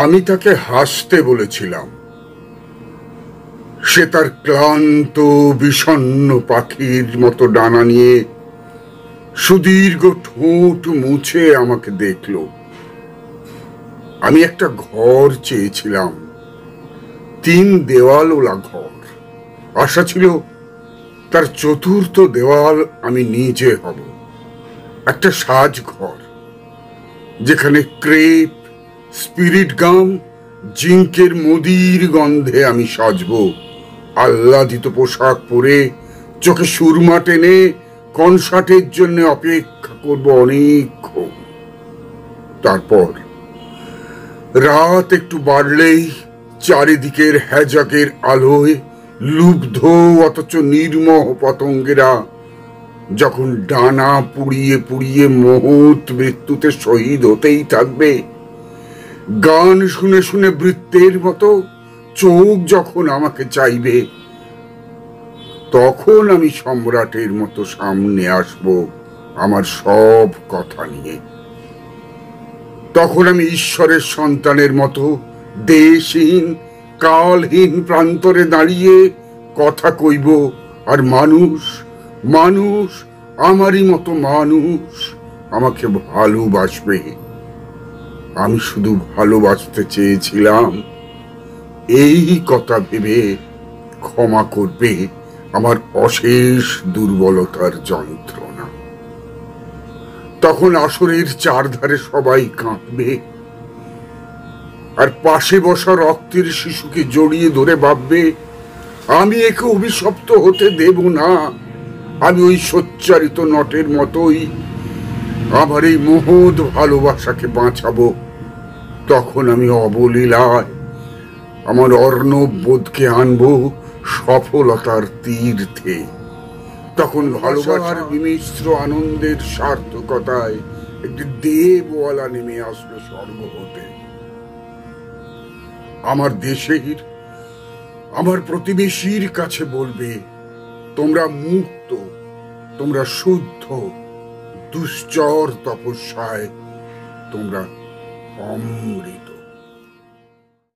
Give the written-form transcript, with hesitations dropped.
আমি তাকে হাসতে বলেছিলাম। সে তার ক্লান্ত বিষণ্ণ পাখির মতো ডানা নিয়ে সুদীর্ঘ ঠোঁট মুছে আমাকে দেখল। আমি একটা ঘর চেয়েছিলাম, 3 দেওয়ালওয়ালা ঘর। আশা ছিল তার চতুর্থ দেওয়াল আমি নিজে হব। একটা সাজ ঘর, যেখানে ক্রেপ, স্পিরিট গাম, জিঙ্কের মদির গন্ধে আমি সাজব। আহ্লাদিত পোশাক পরে চোখে সুরমা টেনে কনসার্টের জন্য অপেক্ষা করব অনেকক্ষণ। তারপর রাত একটু বাড়লেই চারিদিকের হ্যাজাকের আলোয় লুব্ধ অথচ নির্মোহ পতঙ্গেরা যখন ডানা পুড়িয়ে পুড়িয়ে মহৎ মৃত্যুতে শহীদ হতেই থাকবে, গান শুনে শুনে বৃত্তের মতো চোখ যখন আমাকে চাইবে, তখন আমি সম্রাটের মতো সামনে আসব আমার সব কথা নিয়ে। তখন আমি ঈশ্বরের সন্তানের মতো দেশহীন কালহীন প্রান্তরে দাঁড়িয়ে কথা কইব, আর মানুষ মানুষ আমারই মতো মানুষ আমাকে ভালোবাসবে। আমি শুধু ভালোবাসতে চেয়েছিলাম, এই কথা ভেবে ক্ষমা করবে আমার অশেষ দুর্বলতার যন্ত্রণা। তখন আসরের চারধারে সবাই কাঁদবে, আর পাশে বসা রক্তের শিশুকে জড়িয়ে ধরে ভাববে, আমি একে অভিশপ্ত হতে দেব না। আমি ওই সোচ্চারিত নটের মতোই আমার এই মহৎ ভালোবাসাকে বাঁচাবো। তখন আমি অবলীলায় আমার অর্ণব বোধকে আনবো সফলতার তীর্থে। তখন ভালোবাসার বিমিশ্র আনন্দের সার্থকতায় একটি দেবওয়ালা নেমে আসবে স্বর্গ হতে। আমার দেশের, আমার প্রতিবেশীর কাছে বলবে, তোমরা মুক্ত, তোমরা শুদ্ধ, দুশ্চর তপস্যায় তোমরা অমৃত।